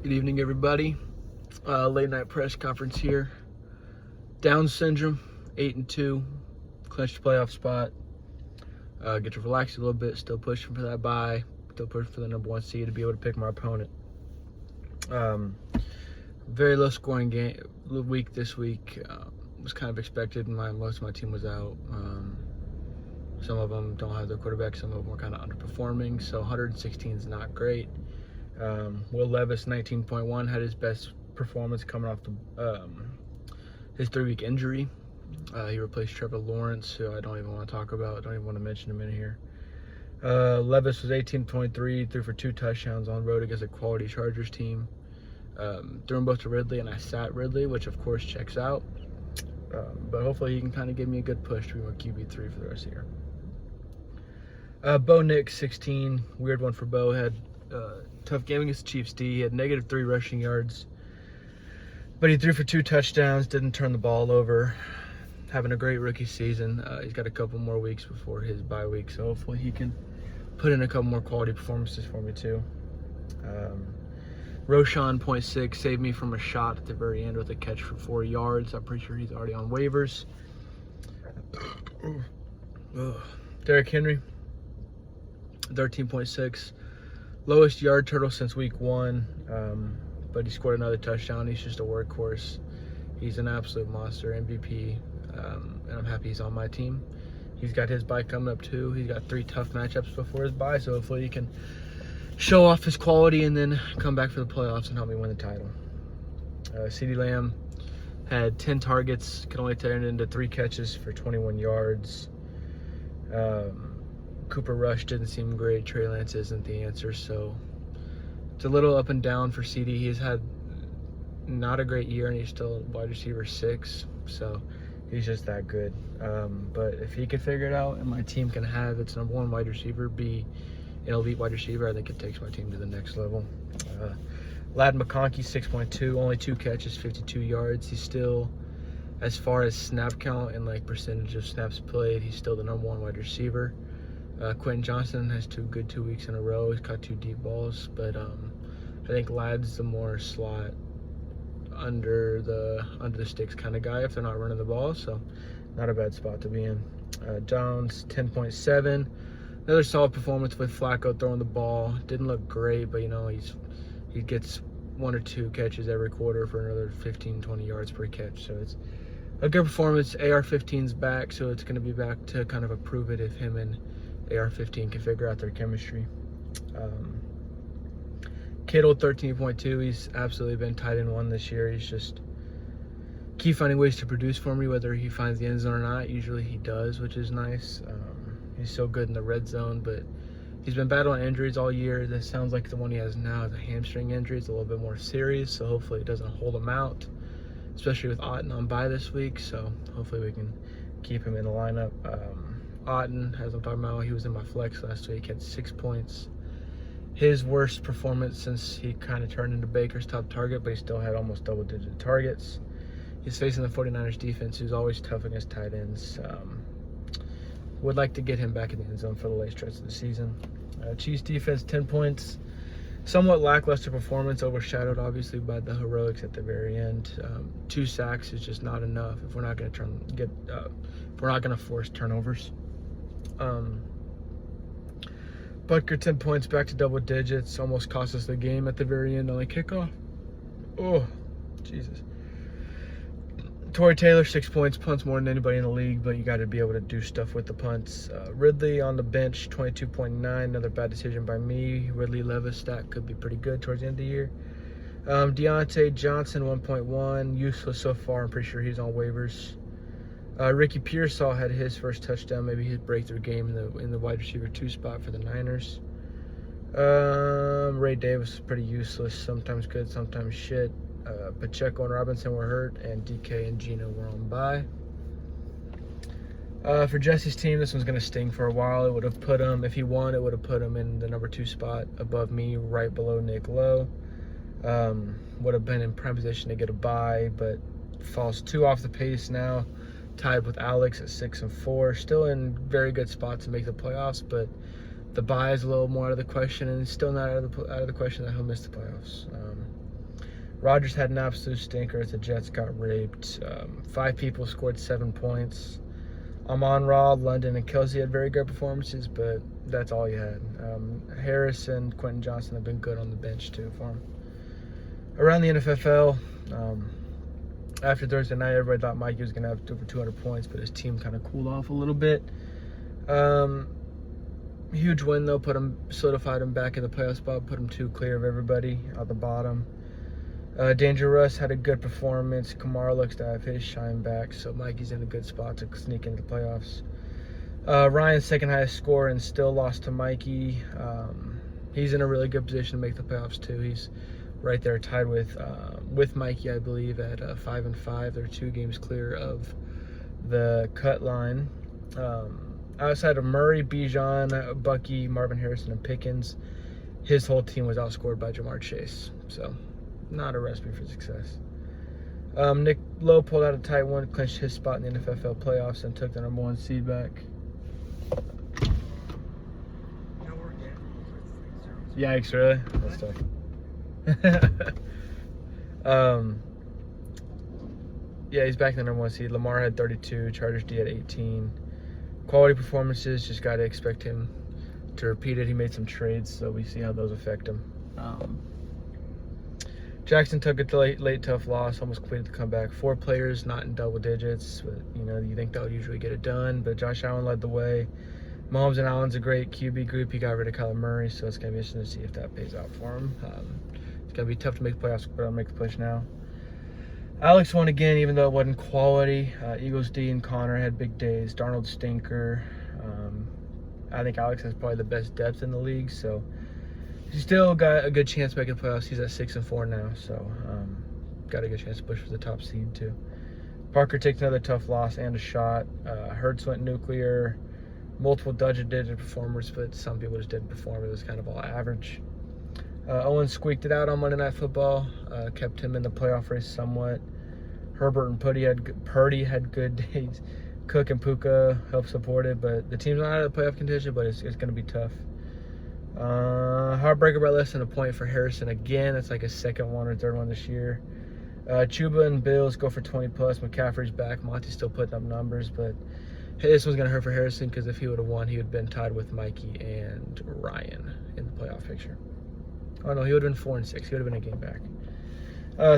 Good evening, everybody. Late night press conference here. Down syndrome, 8-2, clinched playoff spot. Get to relax a little bit. Still pushing for that bye. Still pushing for the number one seed to be able to pick my opponent. Very low scoring week this week. Was kind of expected. Most of my team was out. Some of them don't have their quarterback. Some of them are kind of underperforming. So 116 is not great. Will Levis, 19.1, had his best performance coming off his 3-week injury. He replaced Trevor Lawrence, who I don't even want to talk about. Don't even want to mention him in here. Levis was 18.3, threw for 2 touchdowns on road against a quality Chargers team. Threw them both to Ridley, and I sat Ridley, which of course checks out. But hopefully he can kind of give me a good push to be my QB3 for the rest of the year. Bo Nix, 16, weird one for Bo. Had tough game against the Chiefs D. He had -3 rushing yards, but he threw for 2 touchdowns, didn't turn the ball over. Having a great rookie season. He's got a couple more weeks before his bye week, so hopefully he can put in a couple more quality performances for me too. Roshan, 0.6, saved me from a shot at the very end with a catch for 4 yards. I'm pretty sure he's already on waivers. Derrick Henry, 13.6. Lowest yard total since week 1, but he scored another touchdown. He's just a workhorse. He's an absolute monster, MVP, and I'm happy he's on my team. He's got his bye coming up too. He's got 3 tough matchups before his bye, so hopefully he can show off his quality and then come back for the playoffs and help me win the title. CeeDee Lamb had 10 targets, could only turn it into 3 catches for 21 yards. Cooper Rush didn't seem great. Trey Lance isn't the answer, so it's a little up and down for CD. He's had not a great year, and he's still wide receiver 6, so he's just that good. But if he could figure it out and my team can have its number 1 wide receiver be an elite wide receiver, I think it takes my team to the next level. Ladd McConkey, 6.2, only 2 catches, 52 yards. He's still, as far as snap count and like percentage of snaps played, he's still the number 1 wide receiver. Quentin Johnson has 2 good 2 weeks in a row. He's caught 2 deep balls, but I think Ladd's the more slot under the sticks kind of guy if they're not running the ball, so not a bad spot to be in. Jones, 10.7. Another solid performance with Flacco throwing the ball. Didn't look great, but he gets 1 or 2 catches every quarter for another 15-20 yards per catch, so it's a good performance. AR-15's back, so it's going to be back to kind of prove it if him and AR-15 can figure out their chemistry. Kittle, 13.2. He's absolutely been tight end 1 this year. He's just keep finding ways to produce for me, whether he finds the end zone or not. Usually he does, which is nice. He's so good in the red zone, but he's been battling injuries all year. This sounds like the one he has now is a hamstring injury. It's a little bit more serious, so hopefully it doesn't hold him out, especially with Otten on bye this week. So hopefully we can keep him in the lineup. Otten, as I'm talking about, he was in my flex last week, had 6 points. His worst performance since he kind of turned into Baker's top target, but he still had almost double-digit targets. He's facing the 49ers defense, who's always tough against tight ends. Would like to get him back in the end zone for the late stretch of the season. Chiefs defense, 10 points. Somewhat lackluster performance, overshadowed obviously by the heroics at the very end. 2 sacks is just not enough if we're not going to force turnovers. Butker, 10 points, back to double digits. Almost cost us the game at the very end on the kickoff. Oh, Jesus. Torrey Taylor, 6 points, punts more than anybody in the league, but you got to be able to do stuff with the punts. Ridley on the bench, 22.9, another bad decision by me. Ridley Levis stat could be pretty good towards the end of the year. Deontay Johnson, 1.1, useless so far. I'm pretty sure he's on waivers. Ricky Pearsall had his first touchdown, maybe his breakthrough game in the wide receiver 2 spot for the Niners. Ray Davis is pretty useless, sometimes good, sometimes shit. Pacheco and Robinson were hurt, and DK and Gino were on bye. For Jesse's team, this one's going to sting for a while. It would have put him, if he won, it would have put him in the number 2 spot above me, right below Nick Lowe. Would have been in prime position to get a bye, but falls 2 off the pace now. Tied with Alex at 6-4. Still in very good spot to make the playoffs, but the bye is a little more out of the question, and it's still not out of the question that he'll miss the playoffs. Rodgers had an absolute stinker as the Jets got raped. 5 people scored 7 points. Amon-Ra, London, and Kelsey had very good performances, but that's all you had. Harris and Quentin Johnson have been good on the bench too for him. Around the NFFL, after Thursday night, everybody thought Mikey was going to have over 200 points, but his team kind of cooled off a little bit. Huge win though, solidified him back in the playoff spot, put him 2 clear of everybody at the bottom. Danger Russ had a good performance. Kamara looks to have his shine back, so Mikey's in a good spot to sneak into the playoffs. Ryan's second highest score and still lost to Mikey. He's in a really good position to make the playoffs too. He's right there tied with Mikey, I believe, at 5-5. They're 2 games clear of the cut line. Outside of Murray, Bijan, Bucky, Marvin Harrison, and Pickens, his whole team was outscored by Jamar Chase. So, not a recipe for success. Nick Lowe pulled out a tight one, clinched his spot in the NFFL playoffs, and took the number 1 seed back. Yikes, really? That's tough. Yeah, he's back in the number 1 seed. Lamar had 32, Chargers D had 18. Quality performances, just got to expect him to repeat it. He made some trades, so we see how those affect him. Jackson took a late tough loss, almost completed the comeback. 4 players not in double digits, but you think that would usually get it done. But Josh Allen led the way. Mahomes and Allen's a great QB group. He got rid of Kyler Murray, so it's going to be interesting to see if that pays out for him. It's going to be tough to make the playoffs, but I'll make the push now. Alex won again, even though it wasn't quality. Eagles D and Connor had big days. Darnold stinker. I think Alex has probably the best depth in the league, so he's still got a good chance of making the playoffs. He's at 6-4 now, so got a good chance to push for the top seed too. Parker takes another tough loss and a shot. Hurts went nuclear. Multiple double-digit performers, but some people just didn't perform. It was kind of all average. Owen squeaked it out on Monday Night Football, kept him in the playoff race somewhat. Herbert and Purdy had good days. Cook and Puka helped support it, but the team's not out of the playoff contention, but it's going to be tough. Heartbreaker by less than a point for Harrison again. That's like his second one or third one this year. Chuba and Bills go for 20+. McCaffrey's back. Monty's still putting up numbers, but this one's going to hurt for Harrison because if he would have won, he would have been tied with Mikey and Ryan in the playoff picture. Oh, no, he would have been 4-6. He would have been a game back.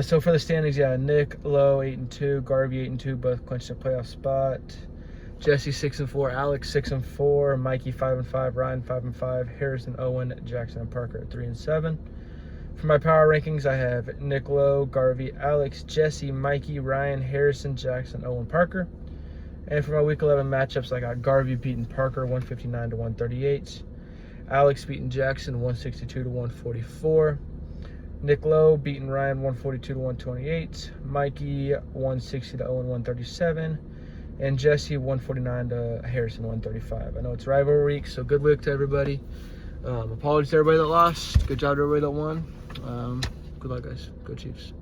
So for the standings, yeah, Nick Lowe 8-2, Garvey 8-2, both clinched a playoff spot. Jesse 6-4, Alex 6-4, Mikey 5-5, Ryan 5-5, Harrison, Owen, Jackson, and Parker at 3-7. For my power rankings, I have Nick Lowe, Garvey, Alex, Jesse, Mikey, Ryan, Harrison, Jackson, Owen, Parker. And for my Week 11 matchups, I got Garvey beating Parker 159-138. Alex beating Jackson 162-144. Nick Lowe beating Ryan 142-128. Mikey 160-137. And Jesse 149 Harrison 135. I know it's rivalry week, so good week to everybody. Apologies to everybody that lost. Good job to everybody that won. Good luck, guys. Go Chiefs.